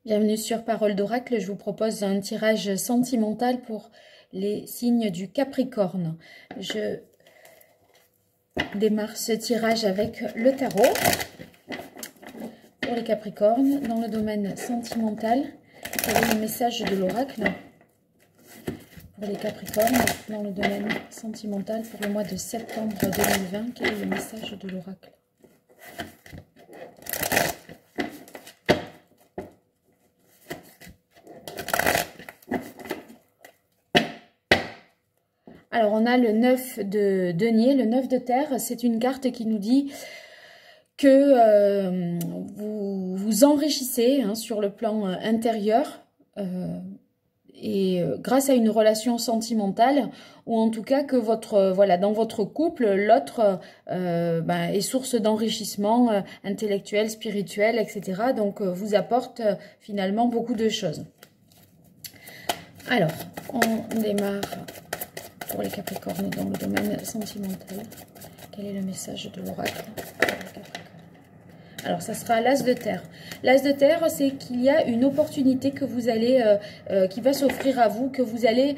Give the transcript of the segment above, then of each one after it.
Bienvenue sur Parole d'Oracle, je vous propose un tirage sentimental pour les signes du Capricorne. Je démarre ce tirage avec le tarot. Pour les Capricornes, dans le domaine sentimental, quel est le message de l'Oracle? Pour les Capricornes, dans le domaine sentimental, pour le mois de septembre 2020, quel est le message de l'Oracle? Alors, on a le 9 de denier, le 9 de terre. C'est une carte qui nous dit que vous vous enrichissez sur le plan intérieur grâce à une relation sentimentale, ou en tout cas que dans votre couple, l'autre est source d'enrichissement intellectuel, spirituel, etc. Donc, vous apporte finalement beaucoup de choses. Alors, on démarre pour les Capricornes dans le domaine sentimental. Quel est le message de l'oracle? Alors, ça sera l'As de terre. L'As de terre, c'est qu'il y a une opportunité que vous allez, qui va s'offrir à vous, que vous allez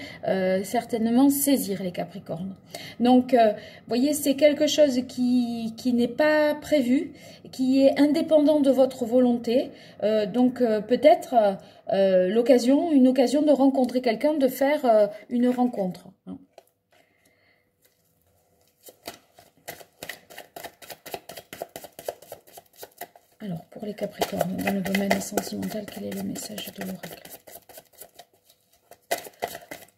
certainement saisir, les Capricornes. Donc, vous voyez, c'est quelque chose qui n'est pas prévu, qui est indépendant de votre volonté. Donc, peut-être une occasion de rencontrer quelqu'un, de faire une rencontre. Alors, pour les Capricornes, dans le domaine sentimental, quel est le message de l'oracle?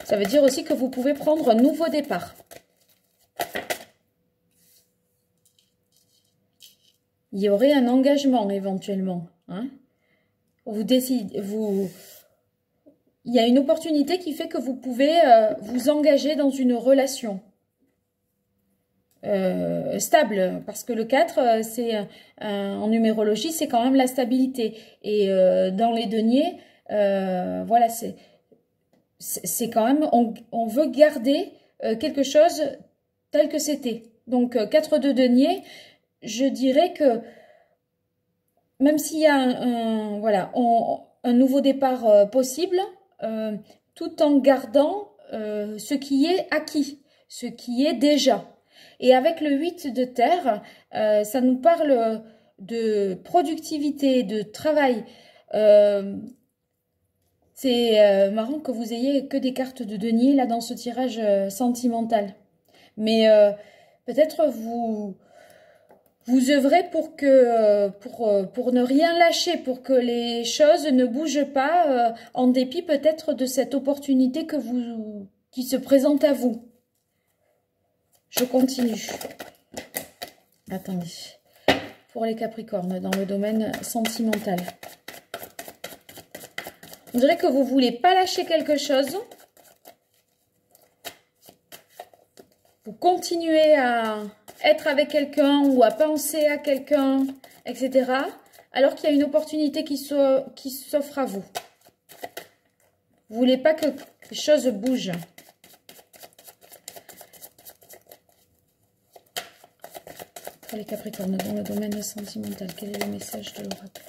Ça veut dire aussi que vous pouvez prendre un nouveau départ. Il y aurait un engagement éventuellement. Il y a une opportunité qui fait que vous pouvez vous engager dans une relation. Stable, parce que le 4, c'est en numérologie, c'est quand même la stabilité. Et dans les deniers, voilà, c'est quand même, on veut garder quelque chose tel que c'était. Donc, 4 de denier, je dirais que même s'il y a un nouveau départ possible, tout en gardant ce qui est acquis, ce qui est déjà. Et avec le 8 de terre, ça nous parle de productivité, de travail. C'est marrant que vous ayez que des cartes de denier là dans ce tirage sentimental. Mais peut-être vous œuvrez pour ne rien lâcher, pour que les choses ne bougent pas en dépit peut-être de cette opportunité qui se présente à vous. Je continue. Attendez. Pour les Capricornes, dans le domaine sentimental. On dirait que vous ne voulez pas lâcher quelque chose. Vous continuez à être avec quelqu'un ou à penser à quelqu'un, etc. Alors qu'il y a une opportunité qui s'offre à vous. Vous ne voulez pas que les choses bougent. Pour les Capricornes, dans le domaine sentimental, quel est le message de l'oracle?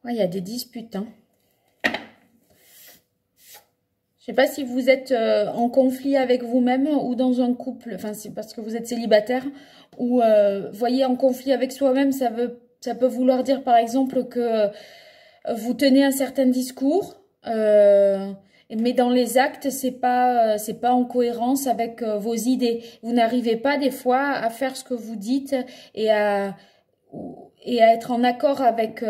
Il y a des disputes. Je ne sais pas si vous êtes en conflit avec vous-même ou dans un couple, enfin c'est parce que vous êtes célibataire, ou voyez, en conflit avec soi-même, ça peut vouloir dire par exemple que vous tenez un certain discours, mais dans les actes, c'est pas en cohérence avec vos idées. Vous n'arrivez pas des fois à faire ce que vous dites et à être en accord avec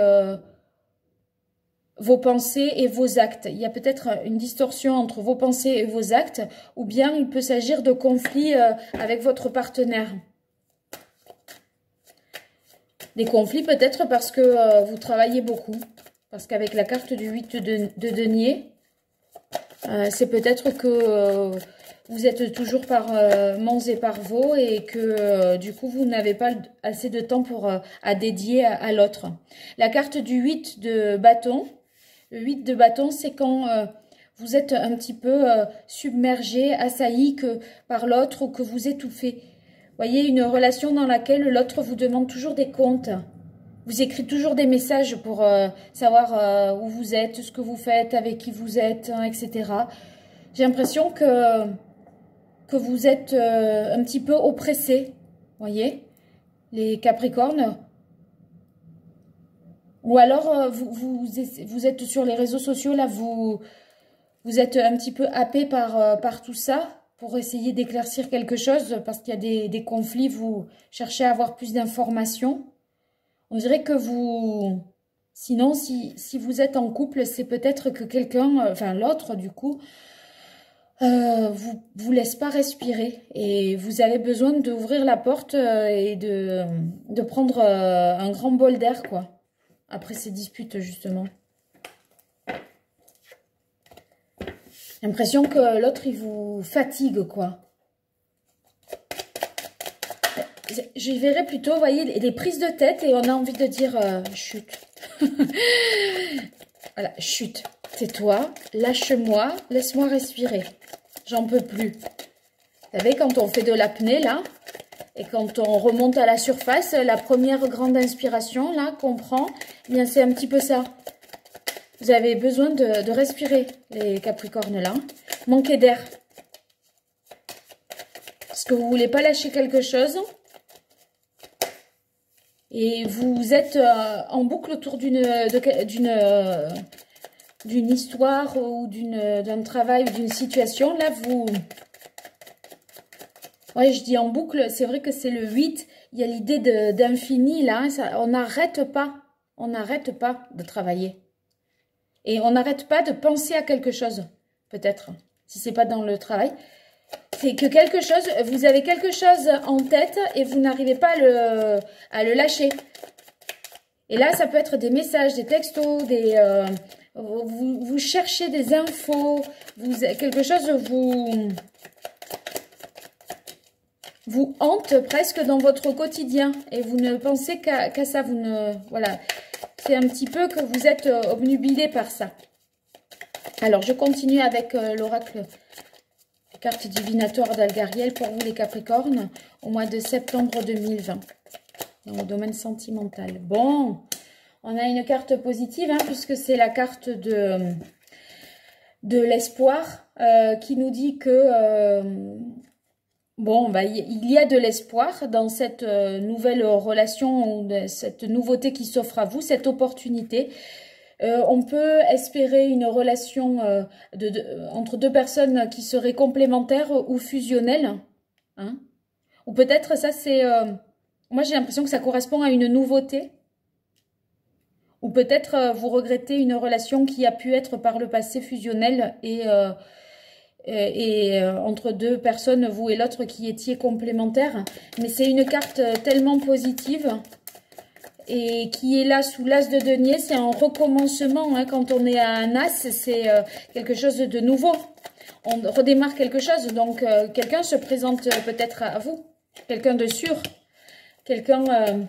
vos pensées et vos actes. Il y a peut-être une distorsion entre vos pensées et vos actes, ou bien il peut s'agir de conflits avec votre partenaire. Des conflits peut-être parce que vous travaillez beaucoup. Parce qu'avec la carte du 8 de denier, c'est peut-être que vous êtes toujours par monts et par vaux et que du coup vous n'avez pas assez de temps à dédier à l'autre. La carte du 8 de bâton, Le 8 de bâton, c'est quand vous êtes un petit peu submergé, assailli par l'autre ou que vous étouffez. Vous voyez, une relation dans laquelle l'autre vous demande toujours des comptes. Vous écrit toujours des messages pour savoir où vous êtes, ce que vous faites, avec qui vous êtes, hein, etc. J'ai l'impression que vous êtes un petit peu oppressé, voyez, les Capricornes. Ou alors, vous êtes sur les réseaux sociaux, là, vous êtes un petit peu happé par tout ça pour essayer d'éclaircir quelque chose, parce qu'il y a des conflits, vous cherchez à avoir plus d'informations. On dirait que sinon, si vous êtes en couple, c'est peut-être que quelqu'un, enfin l'autre du coup, vous laisse pas respirer. Et vous avez besoin d'ouvrir la porte et de prendre un grand bol d'air, quoi. Après ces disputes, justement. J'ai l'impression que l'autre, il vous fatigue, quoi. Je verrais plutôt, vous voyez, les prises de tête et on a envie de dire chut. Voilà, chut, tais-toi, lâche-moi, laisse-moi respirer. J'en peux plus. Vous savez, quand on fait de l'apnée, là, et quand on remonte à la surface, la première grande inspiration, là, qu'on prend, eh bien, c'est un petit peu ça. Vous avez besoin de respirer, les Capricornes, là. Manquez d'air. Parce que vous voulez pas lâcher quelque chose. Et vous êtes en boucle autour d'une histoire ou d'un travail ou d'une situation. Là, ouais, je dis en boucle, c'est vrai que c'est le 8. Il y a l'idée d'infini, là. On n'arrête pas. On n'arrête pas de travailler. Et on n'arrête pas de penser à quelque chose, peut-être, si c'est pas dans le travail. C'est que quelque chose, vous avez quelque chose en tête et vous n'arrivez pas à le lâcher. Et là, ça peut être des messages, des textos, vous cherchez des infos, quelque chose vous hante presque dans votre quotidien et vous ne pensez qu'à ça. Voilà, c'est un petit peu que vous êtes obnubilé par ça. Alors, je continue avec l'oracle. Carte divinatoire d'Algariel pour vous les Capricornes au mois de septembre 2020 dans le domaine sentimental. Bon, on a une carte positive hein, puisque c'est la carte de l'espoir qui nous dit que bon, bah, il y a de l'espoir dans cette nouvelle relation ou cette nouveauté qui s'offre à vous, cette opportunité. On peut espérer une relation entre deux personnes qui seraient complémentaires ou fusionnelles. Hein. Ou peut-être ça c'est... moi j'ai l'impression que ça correspond à une nouveauté. Ou peut-être vous regrettez une relation qui a pu être par le passé fusionnelle et entre deux personnes, vous et l'autre, qui étiez complémentaires. Mais c'est une carte tellement positive... Et qui est là sous l'as de denier, c'est un recommencement. Hein, quand on est à un as, c'est quelque chose de nouveau. On redémarre quelque chose. Donc, quelqu'un se présente peut-être à vous. Quelqu'un de sûr. Quelqu'un, vous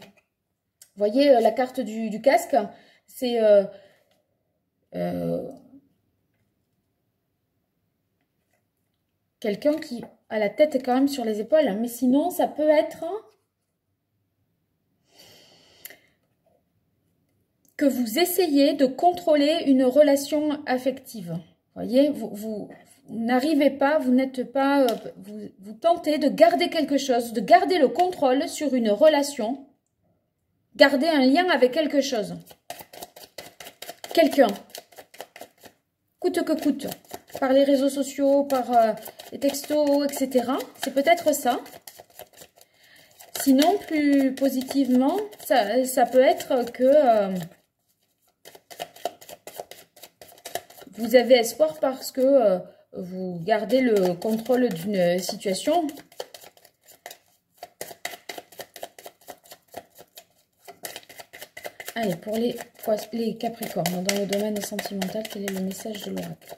voyez, la carte du casque, c'est... quelqu'un qui a la tête quand même sur les épaules. Mais sinon, ça peut être... que vous essayez de contrôler une relation affective. Vous voyez, vous n'arrivez pas, vous n'êtes pas, vous tentez de garder quelque chose, de garder le contrôle sur une relation, garder un lien avec quelque chose. Quelqu'un, coûte que coûte, par les réseaux sociaux, par les textos, etc. C'est peut-être ça. Sinon, plus positivement, ça peut être que... vous avez espoir parce que vous gardez le contrôle d'une situation. Allez, pour les Capricornes, dans le domaine sentimental, quel est le message de l'oracle?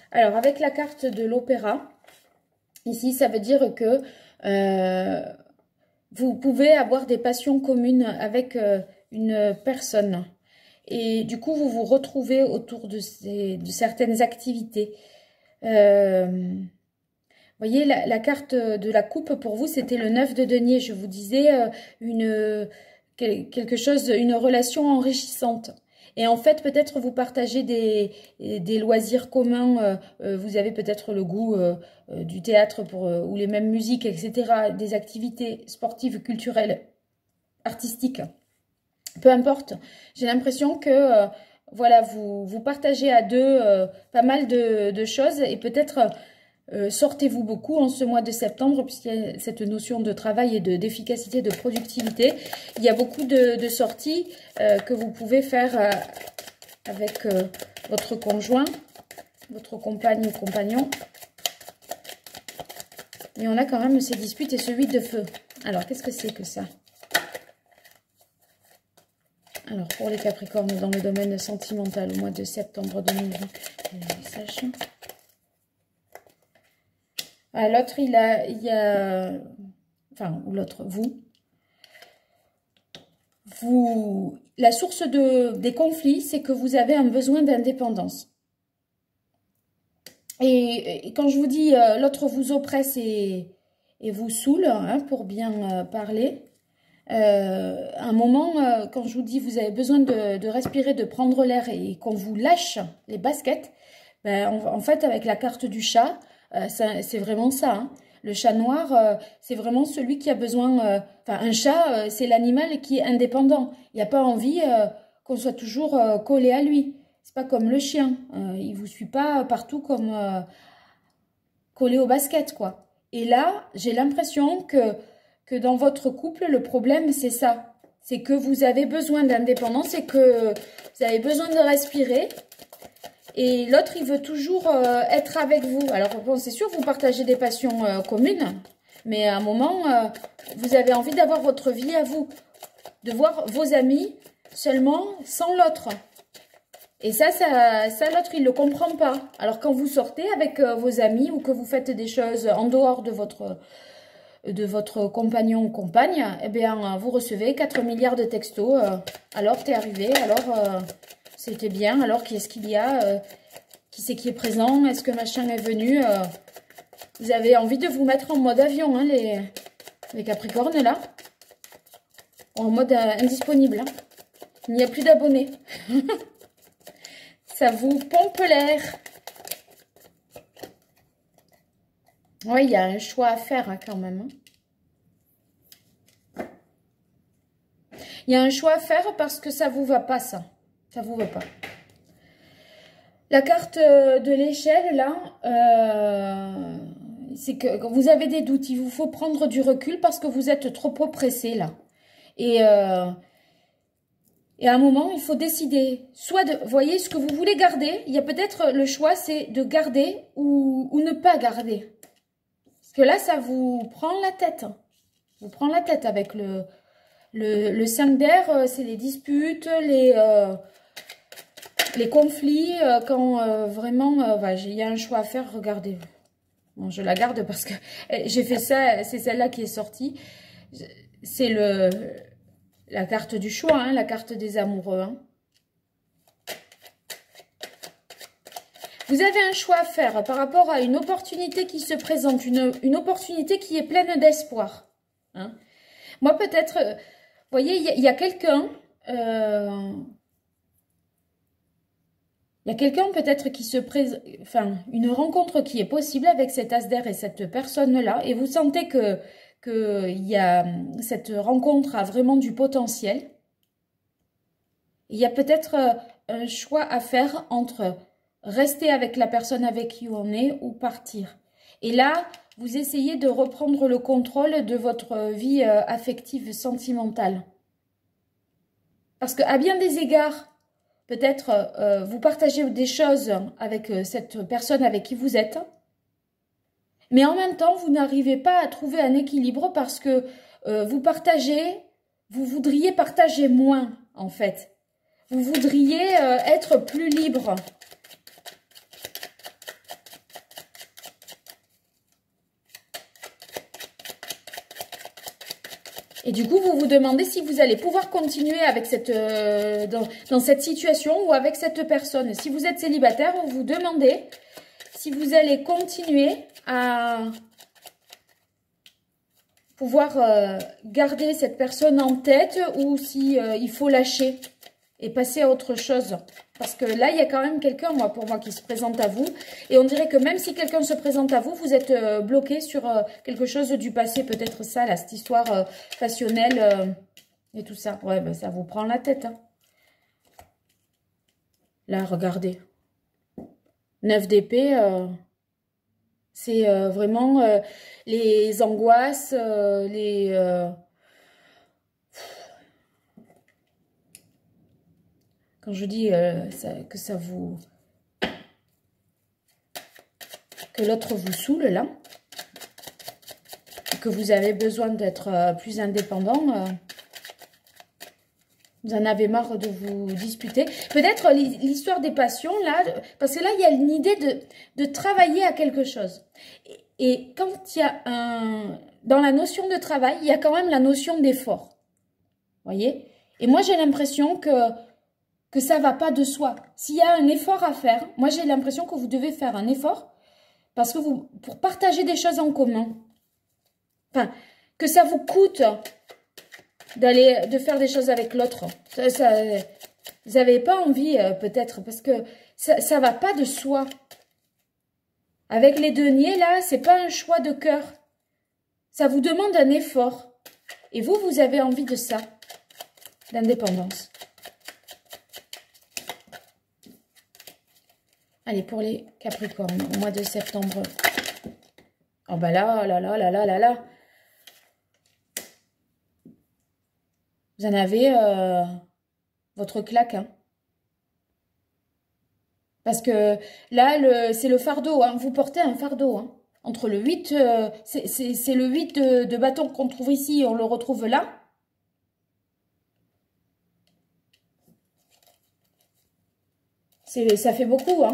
Alors, avec la carte de l'opéra, ici, ça veut dire que vous pouvez avoir des passions communes avec une personne. Et du coup, vous vous retrouvez autour de certaines activités. Vous voyez, la carte de la coupe, pour vous, c'était le 9 de denier. Je vous disais quelque chose, une relation enrichissante. Et en fait, peut-être vous partagez des loisirs communs. Vous avez peut-être le goût du théâtre ou les mêmes musiques, etc. Des activités sportives, culturelles, artistiques. Peu importe. J'ai l'impression que voilà, vous partagez à deux pas mal de choses et peut-être sortez-vous beaucoup en ce mois de septembre puisqu'il y a cette notion de travail et d'efficacité, de productivité. Il y a beaucoup de sorties que vous pouvez faire avec votre conjoint, votre compagne ou compagnon. Mais on a quand même ces disputes et ce 8 de feu. Alors, qu'est-ce que c'est que ça ? Alors, pour les Capricornes, dans le domaine sentimental, au mois de septembre 2020, l'autre, il y a, enfin, ou l'autre, la source des conflits, c'est que vous avez un besoin d'indépendance. Et quand je vous dis l'autre vous oppresse et vous saoule, hein, pour bien parler, à un moment, quand je vous dis vous avez besoin de respirer, de prendre l'air et qu'on vous lâche les baskets, ben, en fait avec la carte du chat, c'est vraiment ça. Hein. Le chat noir, c'est vraiment celui qui a besoin... Enfin, un chat, c'est l'animal qui est indépendant. Il n'y a pas envie qu'on soit toujours collé à lui. C'est pas comme le chien. Il ne vous suit pas partout comme collé au basket, quoi. Et là, j'ai l'impression que dans votre couple, le problème, c'est ça. C'est que vous avez besoin d'indépendance et que vous avez besoin de respirer. Et l'autre, il veut toujours être avec vous. Alors, bon, c'est sûr, vous partagez des passions communes. Mais à un moment, vous avez envie d'avoir votre vie à vous. De voir vos amis seulement sans l'autre. Et ça l'autre, il ne le comprend pas. Alors, quand vous sortez avec vos amis ou que vous faites des choses en dehors de votre compagnon ou compagne, eh bien, vous recevez 4 milliards de textos. Alors, t'es arrivé. Alors, c'était bien. Alors, qui est-ce qu'il y a qui c'est qui est présent? Est-ce que machin est venu Vous avez envie de vous mettre en mode avion, hein, les Capricornes, là. En mode indisponible. Hein. Il n'y a plus d'abonnés. Ça vous pompe l'air. Oui, il y a un choix à faire hein, quand même. Il y a un choix à faire parce que ça vous va pas, ça. Ça vous va pas. La carte de l'échelle, là, c'est que vous avez des doutes. Il vous faut prendre du recul parce que vous êtes trop oppressé, là. Et à un moment, il faut décider. Soit de, voyez, ce que vous voulez garder. Il y a peut-être le choix, c'est de garder ou ne pas garder. Parce que là, ça vous prend la tête. Vous prend la tête avec le 5 d'air. C'est les disputes, les conflits. Quand vraiment, il y a un choix à faire, regardez. Bon, je la garde parce que j'ai fait ça. C'est celle-là qui est sortie. C'est la carte du choix, hein, la carte des amoureux. Hein. Vous avez un choix à faire par rapport à une opportunité qui se présente, une opportunité qui est pleine d'espoir. Hein. Moi, peut-être, vous voyez, il y a quelqu'un... Il y a quelqu'un peut-être qui se présente... Enfin, une rencontre qui est possible avec cet as d'air et cette personne-là. Et vous sentez que cette rencontre a vraiment du potentiel. Il y a peut-être un choix à faire entre rester avec la personne avec qui on est ou partir. Et là, vous essayez de reprendre le contrôle de votre vie affective, sentimentale. Parce qu'à bien des égards, peut-être vous partagez des choses avec cette personne avec qui vous êtes. Mais en même temps, vous n'arrivez pas à trouver un équilibre parce que vous voudriez partager moins, en fait. Vous voudriez être plus libre. Et du coup, vous vous demandez si vous allez pouvoir continuer avec cette, dans cette situation ou avec cette personne. Si vous êtes célibataire, vous vous demandez si vous allez continuer à pouvoir garder cette personne en tête ou si il faut lâcher et passer à autre chose. Parce que là, il y a quand même quelqu'un, pour moi, qui se présente à vous. Et on dirait que même si quelqu'un se présente à vous, vous êtes bloqué sur quelque chose du passé. Peut-être ça, là, cette histoire passionnelle et tout ça. Ouais, ben, ça vous prend la tête. Hein. Là, regardez. 9 d'épée, c'est vraiment les angoisses, quand je dis que ça vous... que l'autre vous saoule, là, que vous avez besoin d'être plus indépendant, vous en avez marre de vous disputer. Peut-être l'histoire des passions, là, parce que là, il y a une idée de travailler à quelque chose. Et quand il y a dans la notion de travail, il y a quand même la notion d'effort. Voyez? Et moi, j'ai l'impression que ça ne va pas de soi. S'il y a un effort à faire, moi, j'ai l'impression que vous devez faire un effort parce que pour partager des choses en commun, enfin, que ça vous coûte de faire des choses avec l'autre. Vous n'avez pas envie, peut-être, parce que ça ne va pas de soi. Avec les deniers, là, c'est pas un choix de cœur. Ça vous demande un effort. Et vous, vous avez envie de ça, d'indépendance. Allez, pour les Capricornes, au mois de septembre. Oh, bah là, là, là, là, là, là, là. Vous en avez votre claque, hein. Parce que là, c'est le fardeau, hein. Vous portez un fardeau, hein. Entre le 8, c'est le 8 de bâton qu'on trouve ici, on le retrouve là. Ça fait beaucoup, hein.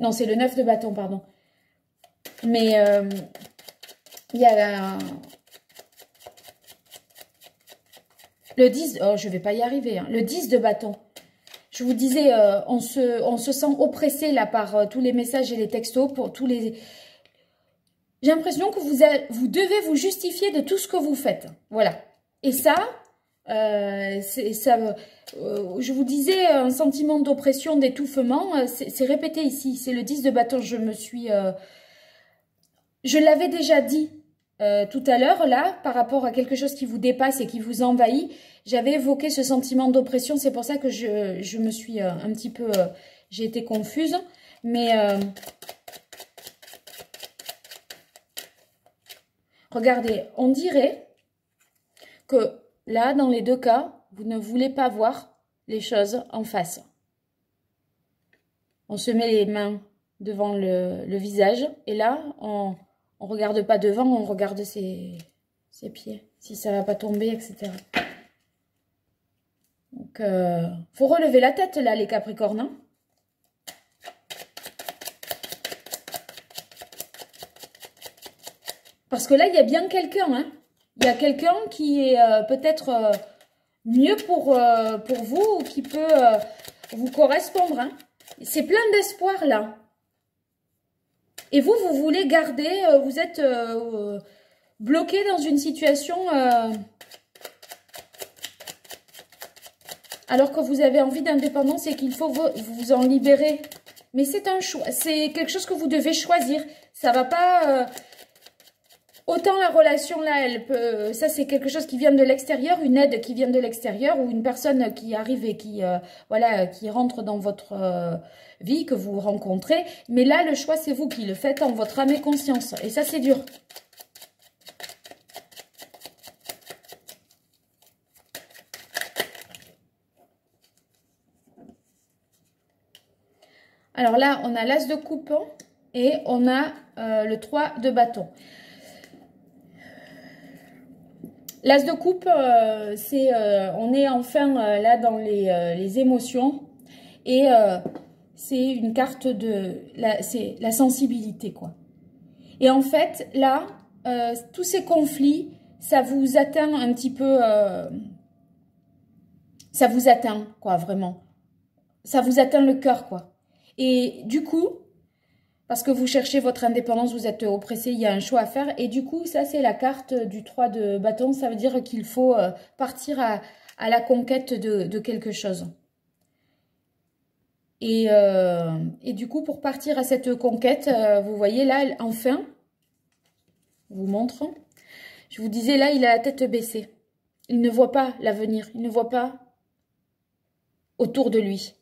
Non, c'est le 9 de bâton, pardon. Mais il y a le 10, oh, je ne vais pas y arriver, hein. Le 10 de bâton. Je vous disais, on se sent oppressé là par tous les messages et les textos, pour tous les... J'ai l'impression que vous devez vous justifier de tout ce que vous faites. Voilà. Et ça, je vous disais, un sentiment d'oppression, d'étouffement, c'est répété ici. C'est le 10 de bâton. Je l'avais déjà dit tout à l'heure, là, par rapport à quelque chose qui vous dépasse et qui vous envahit. J'avais évoqué ce sentiment d'oppression. C'est pour ça que je me suis un petit peu... j'ai été confuse. Mais... regardez, on dirait que là, dans les deux cas, vous ne voulez pas voir les choses en face. On se met les mains devant le visage et là, on ne regarde pas devant, on regarde ses pieds, si ça ne va pas tomber, etc. Donc, faut relever la tête là, les Capricornes, hein. Parce que là, il y a bien quelqu'un, hein. Il y a quelqu'un qui est peut-être mieux pour vous ou qui peut vous correspondre, hein. C'est plein d'espoir, là. Et vous voulez garder, vous êtes bloqué dans une situation alors que vous avez envie d'indépendance et qu'il faut vous en libérer. Mais c'est un choix, c'est quelque chose que vous devez choisir. Ça va pas... autant la relation là, elle peut, ça c'est quelque chose qui vient de l'extérieur, une aide qui vient de l'extérieur ou une personne qui arrive et qui, voilà, qui rentre dans votre vie, que vous rencontrez. Mais là, le choix, c'est vous qui le faites en votre âme et conscience. Et ça, c'est dur. Alors là, on a l'as de coupe et on a le 3 de bâton. L'as de coupe, on est enfin là dans les émotions et c'est une carte de c'est la sensibilité, quoi. Et en fait, là, tous ces conflits, ça vous atteint un petit peu, ça vous atteint, quoi, vraiment. Ça vous atteint le cœur, quoi. Et du coup, parce que vous cherchez votre indépendance, vous êtes oppressé, il y a un choix à faire. Et du coup, ça, c'est la carte du 3 de bâton. Ça veut dire qu'il faut partir à la conquête de quelque chose. Et du coup, pour partir à cette conquête, vous voyez là, enfin, je vous montre. Je vous disais, là, il a la tête baissée. Il ne voit pas l'avenir. Il ne voit pas autour de lui.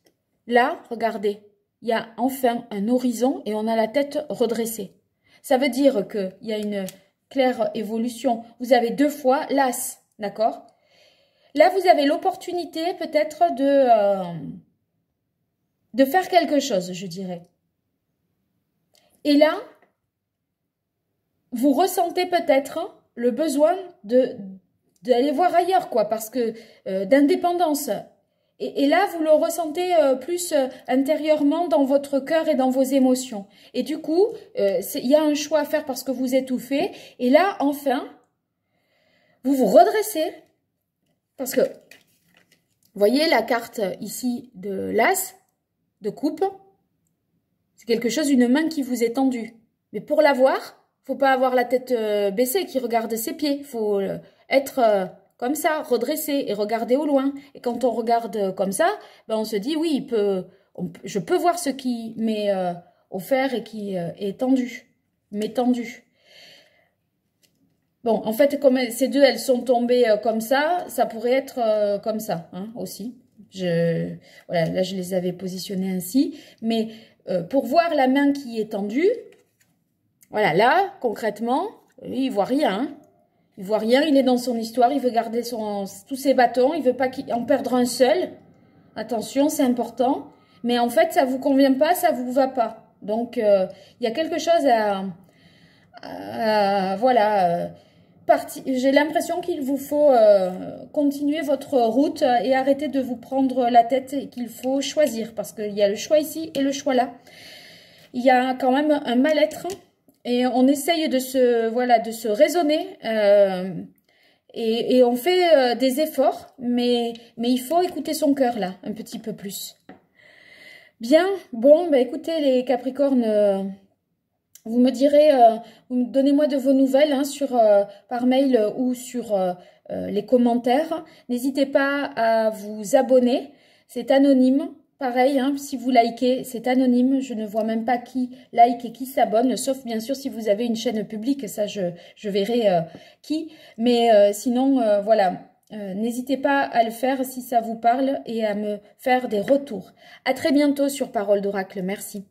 Là, regardez, il y a enfin un horizon et on a la tête redressée. Ça veut dire qu'il y a une claire évolution. Vous avez 2 fois l'as, d'accord? Là, vous avez l'opportunité peut-être de faire quelque chose, je dirais. Et là, vous ressentez peut-être le besoin d'aller voir ailleurs, quoi, parce que d'indépendance. Et là, vous le ressentez plus intérieurement dans votre cœur et dans vos émotions. Et du coup, il y a un choix à faire parce que vous étouffez. Et là, enfin, vous vous redressez. Parce que, vous voyez la carte ici de l'as, de coupe. C'est quelque chose, une main qui vous est tendue. Mais pour l'avoir, faut pas avoir la tête baissée qui regarde ses pieds. Il faut être comme ça, redressé et regarder au loin. Et quand on regarde comme ça, ben on se dit, oui, je peux voir ce qui m'est offert et qui est tendu, m'est tendu. Bon, en fait, comme ces deux, elles sont tombées comme ça pourrait être comme ça, hein, aussi. Voilà, là, je les avais positionnées ainsi. Mais pour voir la main qui est tendue, voilà, là, concrètement, il voit rien. Hein. Il voit rien, il est dans son histoire, il veut garder tous ses bâtons, il veut pas en perdre un seul. Attention, c'est important. Mais en fait, ça vous convient pas, ça vous va pas. Donc, il y a quelque chose voilà, j'ai l'impression qu'il vous faut continuer votre route et arrêter de vous prendre la tête et qu'il faut choisir. Parce qu'il y a le choix ici et le choix là. Il y a quand même un mal-être. Et on essaye de se raisonner et on fait des efforts, mais il faut écouter son cœur là, un petit peu plus. Bien, bon, bah écoutez les Capricornes, vous me direz, donnez-moi de vos nouvelles hein, par mail ou sur les commentaires. N'hésitez pas à vous abonner, c'est anonyme. Pareil, hein, si vous likez, c'est anonyme. Je ne vois même pas qui like et qui s'abonne, sauf bien sûr si vous avez une chaîne publique, ça je verrai qui. Mais sinon, voilà, n'hésitez pas à le faire si ça vous parle et à me faire des retours. À très bientôt sur Parole d'Oracle. Merci.